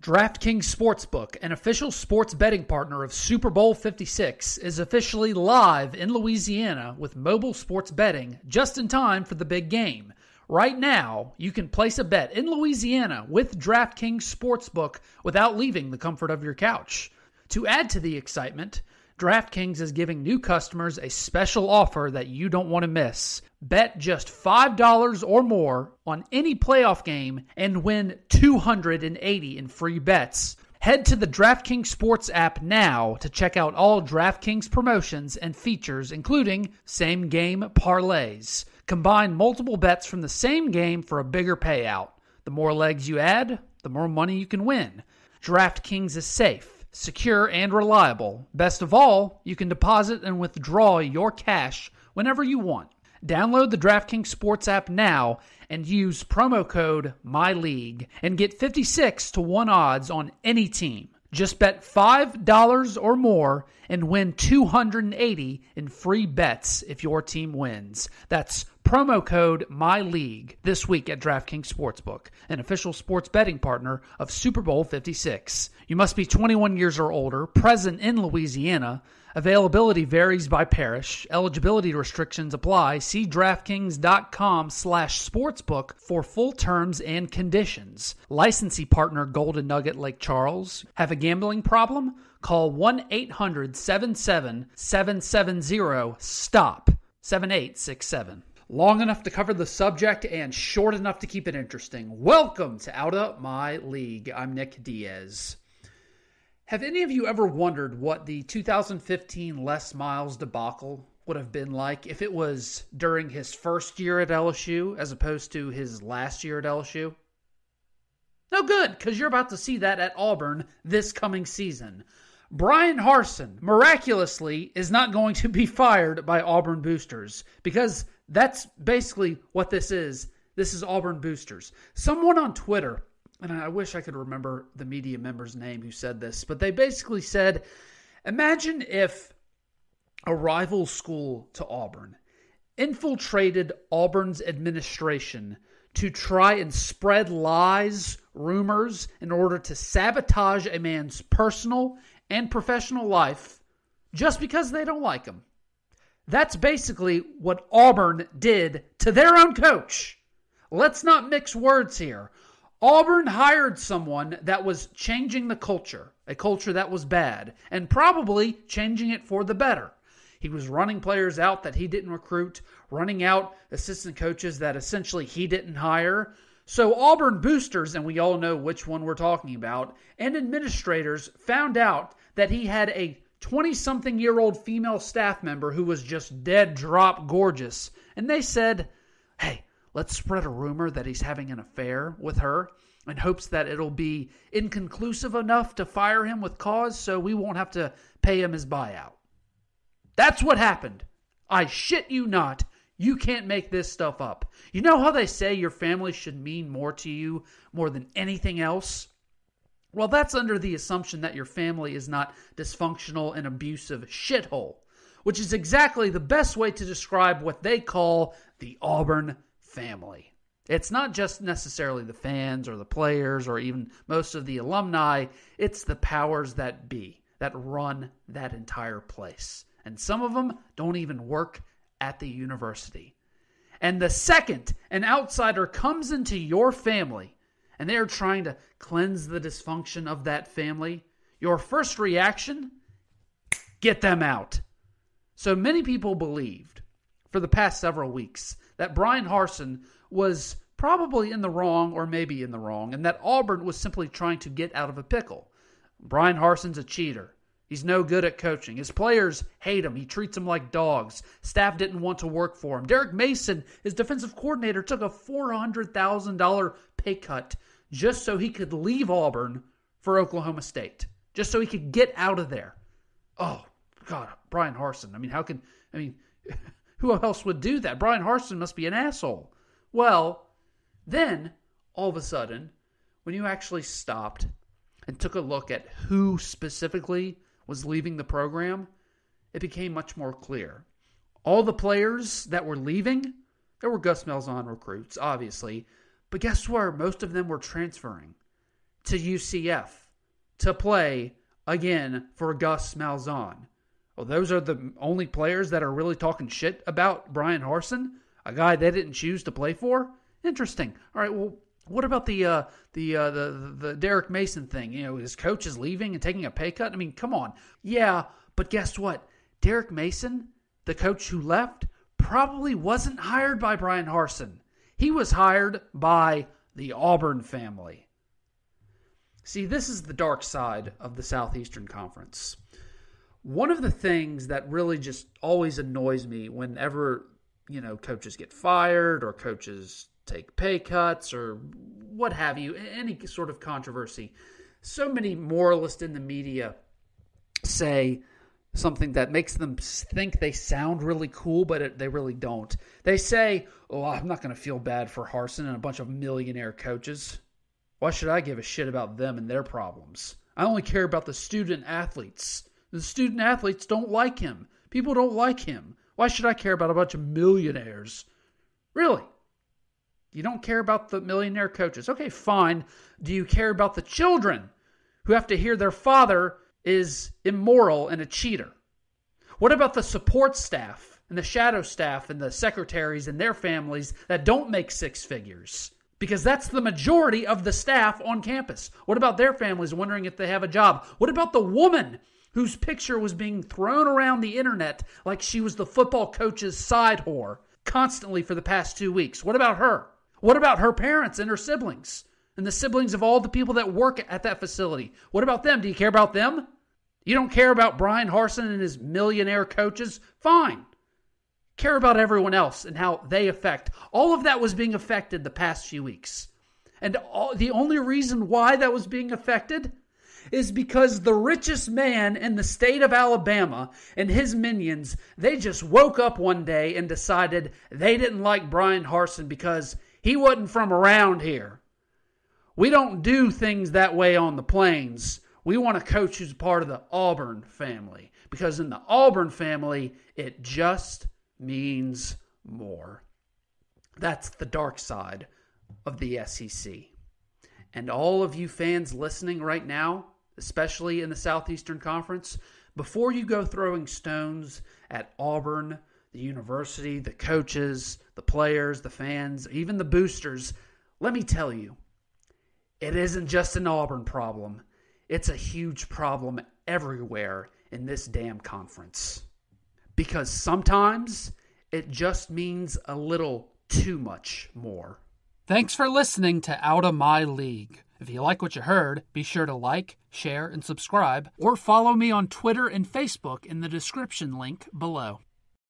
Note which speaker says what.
Speaker 1: DraftKings Sportsbook, an official sports betting partner of Super Bowl 56, is officially live in Louisiana with mobile sports betting just in time for the big game. Right now, you can place a bet in Louisiana with DraftKings Sportsbook without leaving the comfort of your couch. To add to the excitement, DraftKings is giving new customers a special offer that you don't want to miss. Bet just $5 or more on any playoff game and win $280 in free bets. Head to the DraftKings Sports app now to check out all DraftKings promotions and features, including same-game parlays. Combine multiple bets from the same game for a bigger payout. The more legs you add, the more money you can win. DraftKings is safe, secure, and reliable. Best of all, you can deposit and withdraw your cash whenever you want. Download the DraftKings Sports app now and use promo code MyLeague and get 56-1 odds on any team. Just bet $5 or more and win $280 in free bets if your team wins. That's promo code MyLeague this week at DraftKings Sportsbook, an official sports betting partner of Super Bowl 56. You must be 21 years or older, present in Louisiana. Availability varies by parish. Eligibility restrictions apply. See DraftKings.com/sportsbook for full terms and conditions. Licensee partner Golden Nugget Lake Charles. Have a gambling problem? Call 1-800-777-770-STOP 7867. Long enough to cover the subject and short enough to keep it interesting. Welcome to Out of My League. I'm Nick Diaz. Have any of you ever wondered what the 2015 Les Miles debacle would have been like if it was during his first year at LSU as opposed to his last year at LSU? No good, because you're about to see that at Auburn this coming season. Bryan Harsin, miraculously, is not going to be fired by Auburn boosters, because that's basically what this is. This is Auburn boosters. Someone on Twitter, and I wish I could remember the media member's name who said this, but they basically said, imagine if a rival school to Auburn infiltrated Auburn's administration to try and spread lies, rumors, in order to sabotage a man's personal and professional life just because they don't like him. That's basically what Auburn did to their own coach. Let's not mix words here. Auburn hired someone that was changing the culture, a culture that was bad, and probably changing it for the better. He was running players out that he didn't recruit, running out assistant coaches that essentially he didn't hire. So Auburn boosters, and we all know which one we're talking about, and administrators found out that he had a 20-something-year-old female staff member who was just dead drop gorgeous. And they said, hey, let's spread a rumor that he's having an affair with her in hopes that it'll be inconclusive enough to fire him with cause so we won't have to pay him his buyout. That's what happened. I shit you not. You can't make this stuff up. You know how they say your family should mean more to you more than anything else? Well, that's under the assumption that your family is not dysfunctional and abusive shithole, which is exactly the best way to describe what they call the Auburn family. It's not just necessarily the fans or the players or even most of the alumni. It's the powers that be that run that entire place. And some of them don't even work at the university. And the second an outsider comes into your family and they are trying to cleanse the dysfunction of that family, your first reaction, get them out. So many people believed for the past several weeks that Bryan Harsin was probably in the wrong or maybe in the wrong, and that Auburn was simply trying to get out of a pickle. Bryan Harsin's a cheater. He's no good at coaching. His players hate him. He treats them like dogs. Staff didn't want to work for him. Derek Mason, his defensive coordinator, took a $400,000 pay cut just so he could leave Auburn for Oklahoma State, just so he could get out of there. Oh, God, Bryan Harsin. Who else would do that? Bryan Harsin must be an asshole. Well, then, all of a sudden, when you actually stopped and took a look at who specifically was leaving the program, it became much more clear. All the players that were leaving, there were Gus Malzahn recruits, obviously, but guess where most of them were transferring? to UCF to play again for Gus Malzahn. Well, those are the only players that are really talking shit about Bryan Harsin, a guy they didn't choose to play for. Interesting. All right, well, what about the Derek Mason thing? You know, his coach is leaving and taking a pay cut. I mean, come on. Yeah, but guess what? Derek Mason, the coach who left, probably wasn't hired by Bryan Harsin. He was hired by the Auburn family. See, this is the dark side of the Southeastern Conference. One of the things that really just always annoys me whenever, coaches get fired or coaches take pay cuts or what have you, any sort of controversy. So many moralists in the media say something that makes them think they sound really cool, but they really don't. They say, oh, I'm not going to feel bad for Harsin and a bunch of millionaire coaches. Why should I give a shit about them and their problems? I only care about the student athletes. The student athletes don't like him. People don't like him. Why should I care about a bunch of millionaires? Really? You don't care about the millionaire coaches. Okay, fine. Do you care about the children who have to hear their father is immoral and a cheater? What about the support staff and the shadow staff and the secretaries and their families that don't make six figures? Because that's the majority of the staff on campus. What about their families wondering if they have a job? What about the woman whose picture was being thrown around the internet like she was the football coach's side whore constantly for the past 2 weeks? What about her? What about her parents and her siblings? And the siblings of all the people that work at that facility? What about them? Do you care about them? You don't care about Bryan Harsin and his millionaire coaches? Fine. Care about everyone else and how they affect. All of that was being affected the past few weeks. And the only reason why that was being affected is because the richest man in the state of Alabama and his minions, they just woke up one day and decided they didn't like Bryan Harsin because he wasn't from around here. We don't do things that way on the plains. We want a coach who's part of the Auburn family. Because in the Auburn family, it just means more. That's the dark side of the SEC. And all of you fans listening right now, especially in the Southeastern Conference, before you go throwing stones at Auburn, the university, the coaches, the players, the fans, even the boosters, let me tell you, it isn't just an Auburn problem. It's a huge problem everywhere in this damn conference. Because sometimes it just means a little too much more. Thanks for listening to Out of My League. If you like what you heard, be sure to like, share, and subscribe, or follow me on Twitter and Facebook in the description link below.